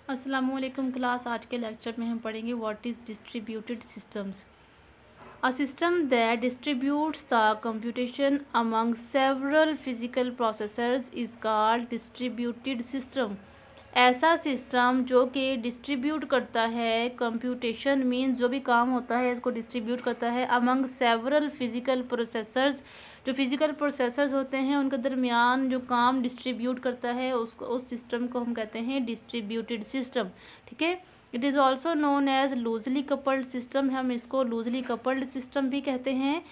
अस्सलामुअलैकुम क्लास। आज के लेक्चर में हम पढ़ेंगे what is distributed systems. A system that distributes the computation among several physical processors is called distributed system. ऐसा सिस्टम जो कि डिस्ट्रीब्यूट करता है कंप्यूटेशन मीन्स जो भी काम होता है इसको डिस्ट्रीब्यूट करता है अमंग सेवरल फिजिकल प्रोसेसर्स। जो फिजिकल प्रोसेसर्स होते हैं उनके दरमियान जो काम डिस्ट्रीब्यूट करता है उसको उस सिस्टम को हम कहते हैं डिस्ट्रीब्यूटेड सिस्टम। ठीक है। It is also known as loosely coupled system. हम इसको लूजली कपल्ड सिस्टम भी कहते हैं।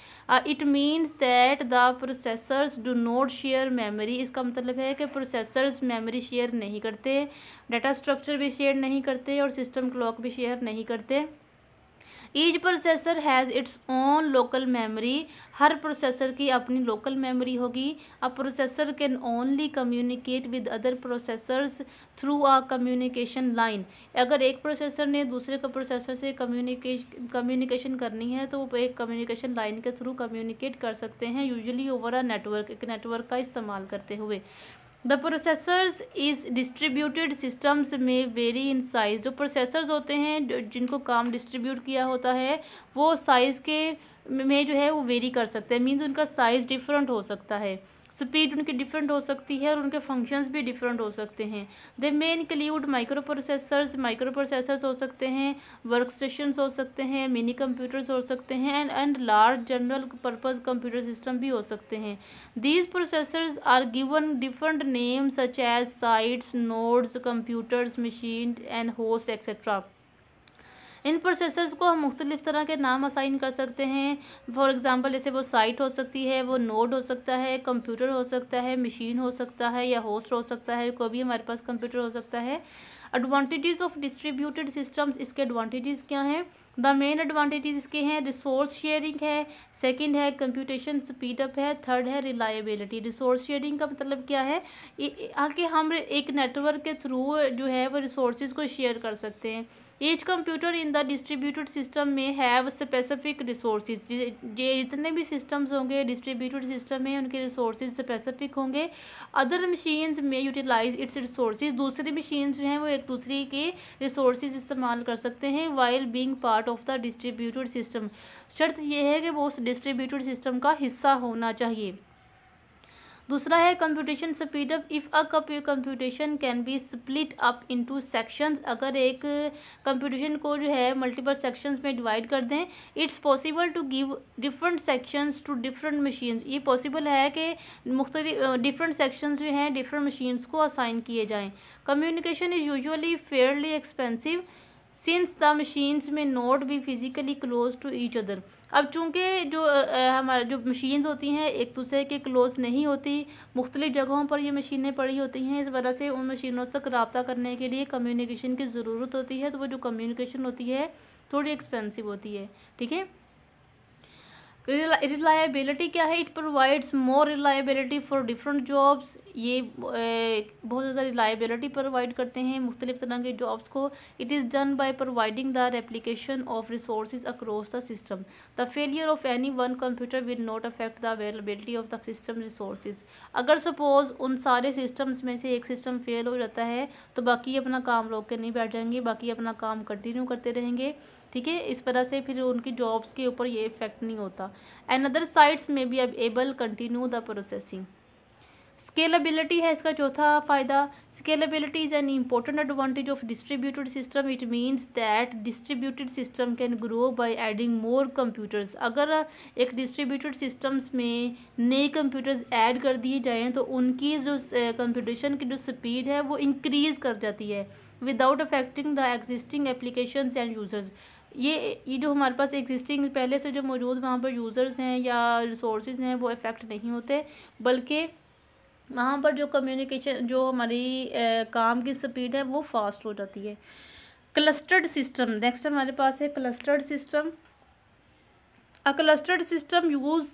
It means that the processors do not share memory. इसका मतलब है कि प्रोसेसर्स मेमोरी शेयर नहीं करते, डाटा स्ट्रक्चर भी शेयर नहीं करते और सिस्टम क्लॉक भी शेयर नहीं करते। Each processor has its own local memory. Her processor की अपनी लोकल मेमोरी होगी। अ processor can only communicate with other processors through a communication line. अगर एक प्रोसेसर ने दूसरे का प्रोसेसर से कम्युनिकेशन करनी है तो वो एक कम्युनिकेशन लाइन के थ्रू कम्युनिकेट कर सकते हैं, यूजुअली ओवर अ नेटवर्क, एक नेटवर्क का इस्तेमाल करते हुए। The processors is distributed systems में वेरी इन साइज़। जो प्रोसेसर्स होते हैं जिनको काम डिस्ट्रीब्यूट किया होता है वो साइज़ के में जो है वो वेरी कर सकते हैं, मीन्स उनका साइज़ डिफरेंट हो सकता है, स्पीड उनकी डिफरेंट हो सकती है और उनके फंक्शंस भी डिफरेंट हो सकते हैं। दे मे इंक्लूड माइक्रो प्रोसेसर्स हो सकते हैं, वर्क स्टेशंस हो सकते हैं, मिनी कंप्यूटर्स हो सकते हैं and large general purpose computer system भी हो सकते हैं। These processors are given different names such as sites, nodes, computers, machine and host etcetera. इन प्रोसेसर्स को हम मुख्तलिफ़ तरह के नाम असाइन कर सकते हैं। फॉर एग्ज़ाम्पल जैसे वो साइट हो सकती है, वो नोड हो सकता है, कंप्यूटर हो सकता है, मशीन हो सकता है या होस्ट हो सकता है, कोई भी हमारे पास कंप्यूटर हो सकता है। एडवांटेजेस ऑफ डिस्ट्रीब्यूटेड सिस्टम्स, इसके एडवांटेजेस क्या हैं? द मेन एडवांटेजेस इसके हैं रिसोर्स शेयरिंग है, सेकंड है कंप्यूटेशन स्पीड अप है, थर्ड है रिलायबिलिटी। रिसोर्स शेयरिंग का मतलब क्या है कि हम एक नेटवर्क के थ्रू जो है वो रिसोर्सेज को शेयर कर सकते हैं। Each computer in the distributed system में हैव स्पेसिफिक रिसोर्सेज। जितने भी सिस्टम्स होंगे डिस्ट्रीब्यूटेड सिस्टम में उनके रिसोर्सेज स्पेसिफिक होंगे। अदर मशीन्स में यूटिलाइज इट्स रिसोर्सेज। दूसरी मशीन्स जो हैं वो एक दूसरे के रिसोर्सेज इस्तेमाल कर सकते हैं while being part of the distributed system. शर्त यह है कि वो उस डिस्ट्रीब्यूटेड सिस्टम का हिस्सा होना चाहिए। दूसरा है computation speed up. If a computation can be split up into sections. अगर एक कंप्यूटेशन को जो है मल्टीपल सेक्शंस में डिवाइड कर दें, it's possible to give different sections to different machines. ये पॉसिबल है कि मुख्तलिफ डिफरेंट सेक्शंस जो हैं डिफरेंट मशीन्स को असाइन किए जाएँ। Communication is usually fairly expensive since the machines may not be physically close to each other. अब चूँकि जो हमारे जो मशीन्स होती हैं एक दूसरे के क्लोज नहीं होती, मुख्तलिफ़ जगहों पर ये मशीनें पड़ी होती हैं, इस वजह से उन मशीनों तक रब्ता करने के लिए कम्युनिकेशन की ज़रूरत होती है। तो वो जो कम्युनिकेशन होती है थोड़ी एक्सपेंसिव होती है। ठीक है। रिलायबिलिटी क्या है? It provides more reliability for different jobs. ये बहुत ज़्यादा रिलायबिलिटी प्रोवाइड करते हैं मुख्तलिफ तरह के जॉब्स को। It is done by providing the replication of resources across the system. The failure of any one computer will not affect the availability of the system resources. अगर सपोज उन सारे systems में से एक सिस्टम फेल हो जाता है तो बाकी अपना काम रोक के नहीं बैठ जाएंगे, बाकी अपना काम कंटिन्यू करते रहेंगे। ठीक है। इस वजह से फिर उनकी जॉब्स के ऊपर ये इफेक्ट नहीं होता। एंड अदर साइट्स में be able continue the processing. Scalability है इसका चौथा फ़ायदा। Scalability is an important advantage of distributed system. It means that distributed system can grow by adding more computers. अगर एक डिस्ट्रीब्यूटेड सिस्टम्स में नए कंप्यूटर्स ऐड कर दिए जाएँ तो उनकी जो कंप्यूटेशन की जो स्पीड है वो इंक्रीज़ कर जाती है without affecting the existing applications end users. ये जो हमारे पास एग्जिस्टिंग पहले से जो मौजूद वहाँ पर यूज़र्स हैं या रिसोर्सेज हैं वो इफ़ेक्ट नहीं होते, बल्कि वहाँ पर जो कम्युनिकेशन जो हमारी काम की स्पीड है वो फास्ट हो जाती है। क्लस्टर्ड सिस्टम नेक्स्ट हमारे पास है clustered system. A clustered system use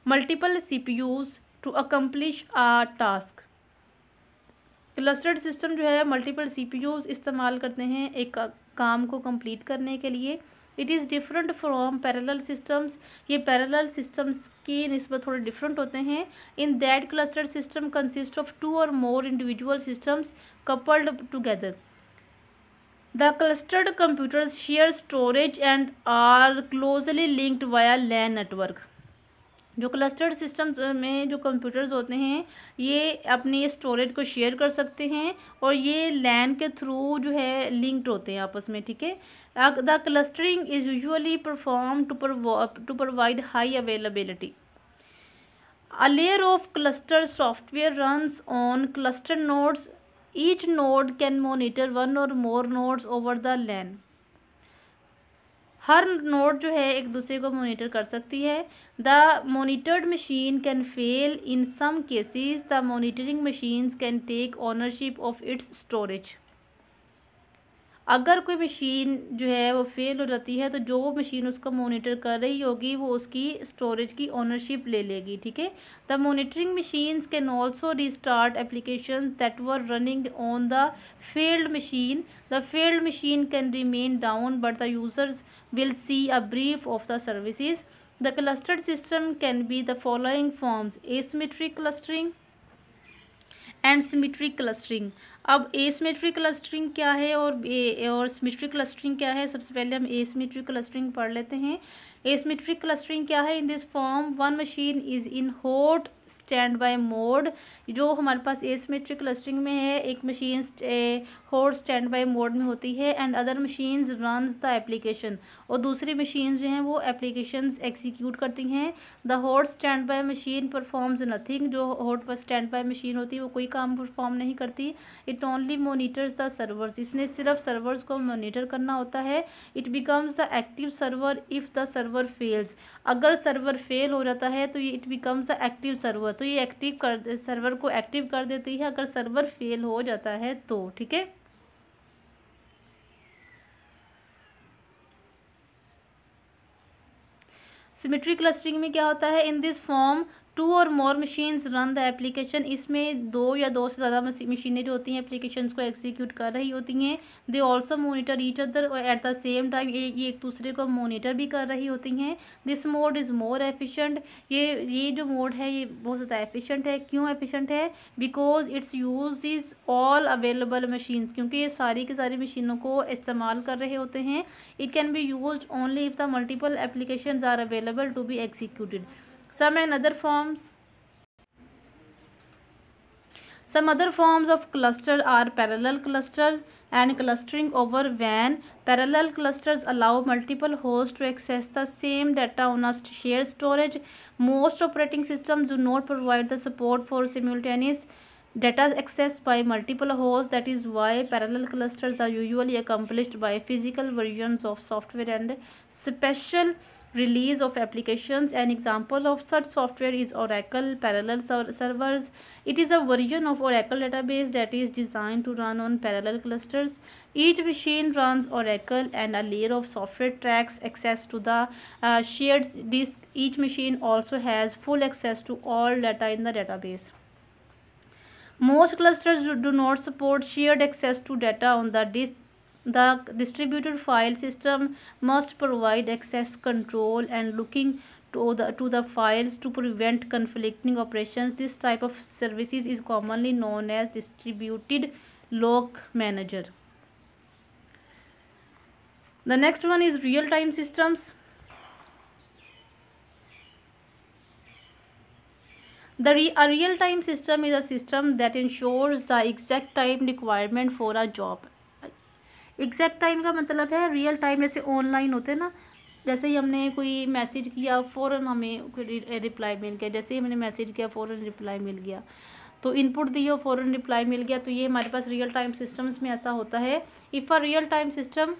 multiple CPUs to accomplish a task. Clustered system जो है मल्टीपल CPUs इस्तेमाल करते हैं एक काम को कंप्लीट करने के लिए। It is different from parallel systems. ये पैरेलल सिस्टम्स की निस्बत थोड़े डिफरेंट होते हैं। In that clustered system consist of 2 और more individual systems coupled together. The clustered computers share storage and are closely linked via LAN network. जो clustered systems में जो कंप्यूटर्स होते हैं ये अपनी स्टोरेज को शेयर कर सकते हैं और ये लैन के थ्रू जो है लिंक्ड होते हैं आपस में, ठीक है। The clustering is usually perform to provide high availability. A layer of cluster software runs on cluster nodes. Each node can monitor one or more nodes over the LAN. हर node जो है एक दूसरे को मॉनिटर कर सकती है। The monitored machine can fail in some cases. The monitoring machines can take ownership of its storage. अगर कोई मशीन जो है वो फेल हो जाती है तो जो मशीन उसको मॉनिटर कर रही होगी वो उसकी स्टोरेज की ओनरशिप ले लेगी, ठीक है। The monitoring machines can also restart applications that were running on the failed machine. The failed machine can remain down but the users will see a brief of the services. The clustered system can be the following forms: asymmetric clustering and symmetric clustering. अब asymmetric clustering क्या है और symmetric clustering क्या है, सबसे पहले हम asymmetric clustering पढ़ लेते हैं। एसिमेट्रिक क्लस्टरिंग क्या है? In this form one machine is in hot stand by mode. जो हमारे पास एसिमेट्रिक क्लस्टरिंग में है, एक machine hot stand by mode में होती है and other machines runs the application, और दूसरी मशीन्स जो हैं वो एप्लीकेशंस एग्जीक्यूट करती हैं। The hot stand by machine performs nothing. जो हॉट पर स्टैंड बाय मशीन होती है वो कोई काम परफॉर्म नहीं करती। It only monitors the servers. इसने सिर्फ सर्वर्स को मोनिटर करना होता है। It becomes the active server if the server fails. अगर सर्वर फेल हो जाता है तो ये it becomes the active server, तो ये सर्वर को एक्टिव कर देती है अगर सर्वर फेल हो जाता है तो, ठीक है। सिमेट्रिक क्लस्टरिंग में क्या होता है? इन दिस फॉर्म टू और मोर मशीन्स रन द एप्लीकेशन। इसमें दो या दो से ज़्यादा मशीनें जो होती हैं एप्लीकेशंस को एग्जीक्यूट कर रही होती हैं। They also monitor each other at the same time. ये एक दूसरे को मोनिटर भी कर रही होती हैं। This mode is more efficient. ये जो मोड है ये बहुत ज़्यादा एफिशिएंट है। क्यों एफिशिएंट है? Because it's use is all available machines, क्योंकि ये सारी की सारी मशीनों को इस्तेमाल कर रहे होते हैं। It can be use only if the multiple applications are available to be executed. Some other forms of cluster are parallel clusters and clustering over WAN. Parallel clusters allow multiple hosts to access the same data on a shared storage. Most operating systems do not provide the support for simultaneous data access by multiple hosts. That is why parallel clusters are usually accomplished by physical versions of software and special release of applications. An example of such software is Oracle Parallel Servers. It is a version of Oracle database that is designed to run on parallel clusters. Each machine runs Oracle and a layer of software tracks access to the shared disk. Each machine also has full access to all data in the database. Most clusters do not support shared access to data on the disk. The distributed file system must provide access control and looking to the files to prevent conflicting operations. This type of services is commonly known as distributed log manager. The next one is real-time systems. A real-time system is a system that ensures the exact time requirement for a job. Exact time का मतलब है real time, जैसे online होते हैं ना, जैसे ही हमने कोई मैसेज किया फ़ौरन हमें रिप्लाई मिल गया, जैसे ही हमने मैसेज किया फ़ौरन रिप्लाई मिल गया, तो इनपुट दिए फ़ौरन रिप्लाई मिल गया, तो ये हमारे पास रियल टाइम सिस्टम्स में ऐसा होता है। If a real time system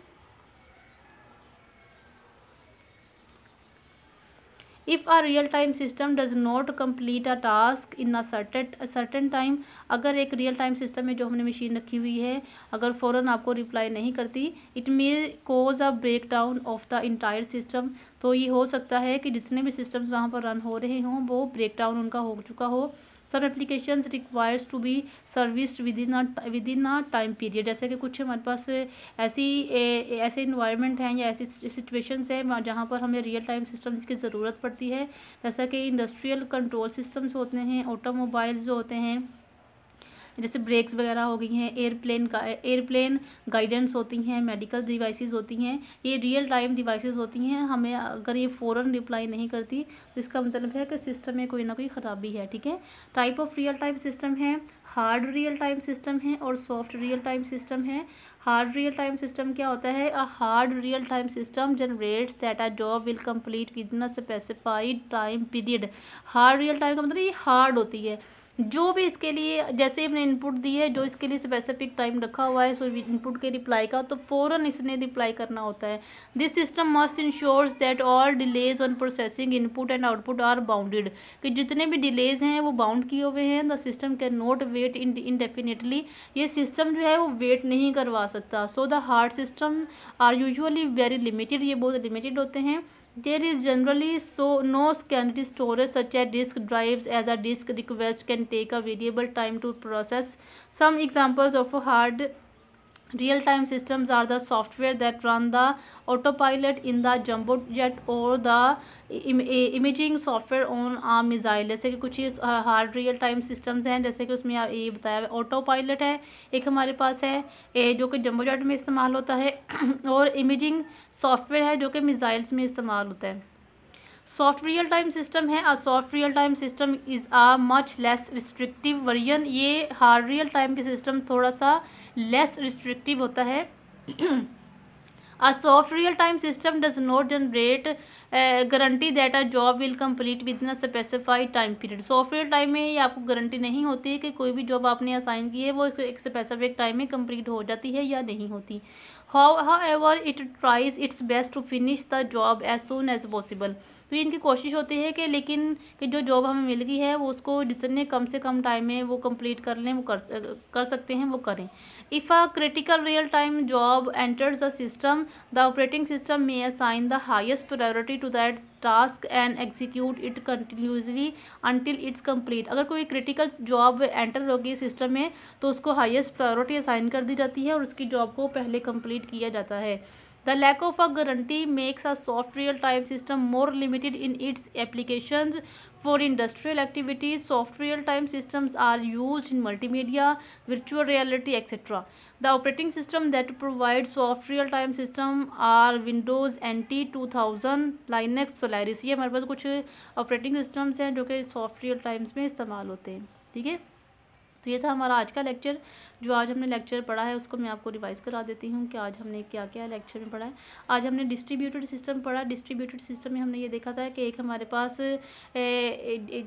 If a real-time system does not complete a task in a certain time, अगर एक रियल टाइम सिस्टम में जो हमने मशीन रखी हुई है अगर फ़ौरन आपको रिप्लाई नहीं करती, it may cause a break down of the entire system. तो ये हो सकता है कि जितने भी सिस्टम्स वहाँ पर रन हो रहे हों वो ब्रेक डाउन उनका हो चुका हो। सब applications requires to be serviced within a time period. जैसे कि कुछ हमारे पास ऐसे इन्वायरमेंट हैं या ऐसी सिचुएशंस हैं जहाँ पर हमें रियल टाइम सिस्टम्स की ज़रूरत पड़ती है, जैसा कि इंडस्ट्रियल कंट्रोल सिस्टम्स होते हैं, ऑटोमोबाइल्स जो होते हैं, जैसे ब्रेक्स वगैरह हो गई हैं, एयरप्लेन गाइडेंस होती हैं, मेडिकल डिवाइसेस होती हैं, ये रियल टाइम डिवाइसेस होती हैं। हमें अगर ये फ़ौरन रिप्लाई नहीं करती तो इसका मतलब है कि सिस्टम में कोई ना कोई ख़राबी है, ठीक है। Type of real time system है, हार्ड रियल टाइम सिस्टम है और सॉफ्ट रियल टाइम सिस्टम है। हार्ड रियल टाइम सिस्टम क्या होता है? A hard real time system generates that a job will complete within a specified time period. Hard real time का मतलब ये hard होती है, जो भी इसके लिए जैसे हमने इनपुट दी है, जो इसके लिए स्पेसिफिक टाइम रखा हुआ है सो इनपुट के रिप्लाई का, तो फ़ौरन इसने रिप्लाई करना होता है। This system must ensures that all delays on processing input and output are bounded, कि जितने भी डिलेज हैं वो बाउंड किए हुए हैं। The system cannot wait indefinitely, ये सिस्टम जो है वो वेट नहीं करवा सकता। So the hard system are usually very limited, ये बहुत लिमिटेड होते हैं। There is generally no secondary storage such as disk drives, as a disk request can take a variable time to process. Some examples of hard real-time systems are the software that run the autopilot in the jumbo jet or the imaging software on a missile। जैसे कि कुछ hard real time systems हैं, जैसे कि उसमें ये बताया auto pilot है एक हमारे पास है जो कि जम्बो जेट में इस्तेमाल होता है और इमेजिंग सॉफ्टवेयर है जो कि मिसाइल्स में इस्तेमाल होता है। सॉफ्ट रियल टाइम सिस्टम है, a soft real time system is a much less restrictive version. ये हार्ड रियल टाइम के सिस्टम थोड़ा सा लेस रिस्ट्रिक्टिव होता है। A soft real time system does not generate guarantee that a job will complete within a specified time period. Soft real time में ये आपको guarantee नहीं होती है कि कोई भी जॉब आपने असाइन की है वो एक स्पेसिफिक टाइम में कंप्लीट हो जाती है या नहीं होती। However, it tries its best to finish the job as soon as possible। तो इनकी कोशिश होती है कि लेकिन कि जो जॉब हमें मिल गई है वो उसको जितने कम से कम टाइम में वो कंप्लीट कर लें, वो कर सकते हैं वो करें। If a critical real time job enters the system, the operating system may assign the highest priority to that task and execute it continuously until it's complete. अगर कोई क्रिटिकल जॉब एंटर होगी सिस्टम में तो उसको highest priority assign कर दी जाती है और उसकी जॉब को पहले कंप्लीट किया जाता है। The lack of a guarantee makes a soft real time system more limited in its applications for industrial activities. Soft real time systems are used in multimedia, virtual reality, etc. The operating system that provide soft real time system are Windows NT 2000, Linux, Solaris। ये हमारे पास कुछ operating systems हैं जो कि soft real times में इस्तेमाल होते हैं, ठीक है। तो ये था हमारा आज का लेक्चर। जो आज हमने लेक्चर पढ़ा है उसको मैं आपको रिवाइज करा देती हूँ कि आज हमने क्या क्या लेक्चर में पढ़ा है। आज हमने डिस्ट्रीब्यूटेड सिस्टम पढ़ा। डिस्ट्रीब्यूटेड सिस्टम में हमने ये देखा था कि एक हमारे पास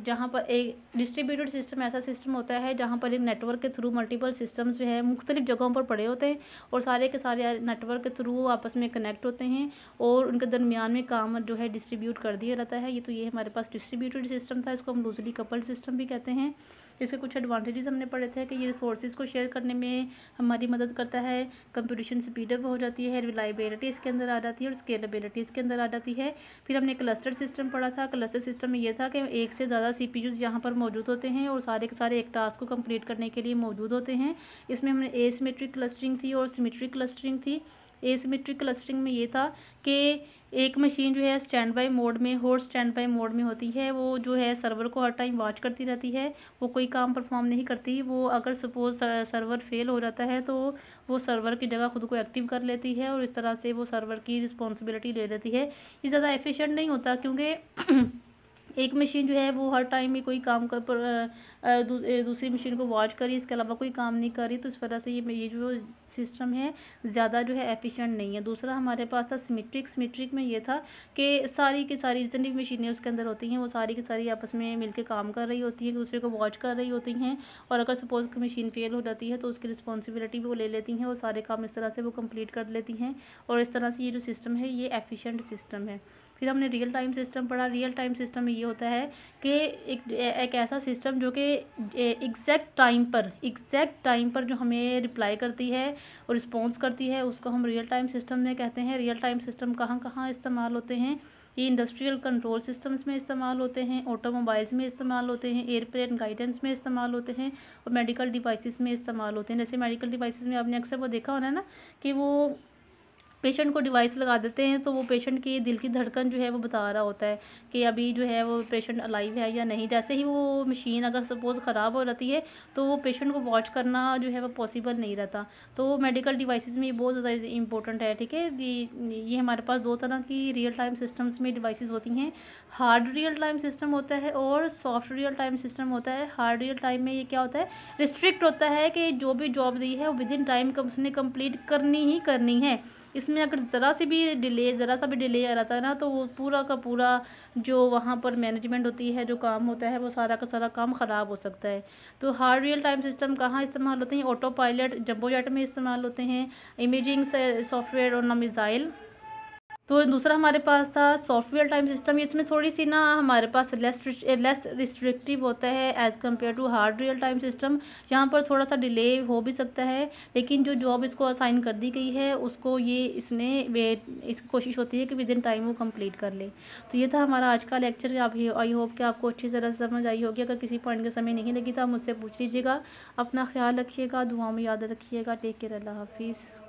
जहाँ पर एक डिस्ट्रीब्यूटेड सिस्टम ऐसा सिस्टम होता है जहाँ पर एक नेटवर्क के थ्रू मल्टीपल सिस्टम्स जो है मुख्तलिफ जगहों पर पड़े होते हैं और सारे के सारे नेटवर्क के थ्रू आपस में कनेक्ट होते हैं और उनके दरमियान में काम जो है डिस्ट्रीब्यूट कर दिया जाता है। ये हमारे पास डिस्ट्रीब्यूटेड सिस्टम था। इसको हम लूजली कपल्ड सिस्टम भी कहते हैं। इसके कुछ एडवांटेजेस हमने पढ़े थे कि ये रिसोर्सेज को शेयर करने में हमारी मदद करता है, कंप्यूटेशन स्पीडअप हो जाती है, रिलायबिलिटी इसके अंदर आ जाती है और स्केलेबिलिटी इसके अंदर आ जाती है। फिर हमने क्लस्टर सिस्टम पढ़ा था। क्लस्टर सिस्टम में ये था कि एक से ज़्यादा CPUs यहाँ पर मौजूद होते हैं और सारे के सारे एक टास्क को कंप्लीट करने के लिए मौजूद होते हैं। इसमें हमने एसिमेट्रिक क्लस्टरिंग थी और सिमेट्रिक क्लस्टरिंग थी। एसिमेट्रिक क्लस्टरिंग में ये था कि एक मशीन जो है स्टैंड बाय मोड में और स्टैंड बाय मोड में होती है, वो जो है सर्वर को हर टाइम वॉच करती रहती है, वो कोई काम परफॉर्म नहीं करती। वो अगर सपोज सर्वर फेल हो जाता है तो वो सर्वर की जगह खुद को एक्टिव कर लेती है और इस तरह से वो सर्वर की रिस्पॉन्सिबिलिटी ले लेती है। ये ज़्यादा एफिशिएंट नहीं होता क्योंकि एक मशीन जो है वो हर टाइम में कोई काम दूसरी मशीन को वॉच करी, इसके अलावा कोई काम नहीं करी, तो इस वजह से ये जो सिस्टम है ज़्यादा जो है एफिशिएंट नहीं है। दूसरा हमारे पास था सिमेट्रिक में ये था कि सारी की सारी जितनी भी मशीनें उसके अंदर होती हैं वो सारी की सारी आपस में मिलकर काम कर रही होती हैं, दूसरे को वॉच कर रही होती हैं और अगर सपोज कि मशीन फेल हो जाती है तो उसकी रिस्पॉन्सिबिलिटी भी वो ले लेती हैं और सारे काम इस तरह से वो कंप्लीट कर लेती हैं और इस तरह से ये जो सिस्टम है ये एफिशिएंट सिस्टम है। फिर हमने रियल टाइम सिस्टम पढ़ा। रियल टाइम सिस्टम में ये होता है कि एक ऐसा सिस्टम जो कि एग्जैक्ट टाइम पर जो हमें रिप्लाई करती है और रिस्पॉन्स करती है उसको हम रियल टाइम सिस्टम में कहते हैं। रियल टाइम सिस्टम कहाँ कहाँ इस्तेमाल होते हैं? ये इंडस्ट्रियल कंट्रोल सिस्टम्स में इस्तेमाल होते हैं, ऑटोमोबाइल्स में इस्तेमाल होते हैं, एयरप्लेन गाइडेंस में इस्तेमाल होते हैं और मेडिकल डिवाइसेस में इस्तेमाल होते हैं। जैसे मेडिकल डिवाइसेस में आपने अक्सर वो देखा होना है ना कि वो पेशेंट को डिवाइस लगा देते हैं तो वो पेशेंट की दिल की धड़कन जो है वो बता रहा होता है कि अभी जो है वो पेशेंट अलाइव है या नहीं। जैसे ही वो मशीन अगर सपोज़ ख़राब हो जाती है तो वो पेशेंट को वॉच करना जो है वो पॉसिबल नहीं रहता। तो मेडिकल डिवाइसेस में ये बहुत ज़्यादा इंपॉर्टेंट है, ठीक है। ये हमारे पास दो तरह की रियल टाइम सिस्टम्स में डिवाइसेस होती हैं। हार्ड रियल टाइम सिस्टम होता है और सॉफ्ट रियल टाइम सिस्टम होता है। हार्ड रियल टाइम में ये क्या होता है, रिस्ट्रिक्ट होता है कि जो भी जॉब दी है वो विद इन टाइम उसने कंप्लीट करनी ही करनी है। इसमें अगर ज़रा सा भी डिले आ रहा है ना तो वो पूरा का पूरा जो वहाँ पर मैनेजमेंट होती है, जो काम होता है, वो सारा का सारा काम ख़राब हो सकता है। तो हार्ड रियल टाइम सिस्टम कहाँ इस्तेमाल होते हैं, ऑटो पायलट जंबो जेट में इस्तेमाल होते हैं, इमेजिंग सॉफ्टवेयर और ना मिसाइल। तो दूसरा हमारे पास था सॉफ्टवेयर टाइम सिस्टम। इसमें थोड़ी सी ना हमारे पास लेस रिस्ट्रिक्टिव होता है as compare to hard real time system. यहाँ पर थोड़ा सा डिले हो भी सकता है, लेकिन जो जॉब इसको असाइन कर दी गई है उसको इसकी कोशिश होती है कि विद इन टाइम वो कंप्लीट कर ले। तो ये था हमारा आज का लेक्चर। आई होप कि आपको अच्छी तरह से समझ आई होगी। अगर किसी पॉइंट का समय नहीं लगी तो आप मुझसे पूछ लीजिएगा। अपना ख्याल रखिएगा, दुआ में याद रखिएगा। टेक केयर, अल्लाह हाफिज़।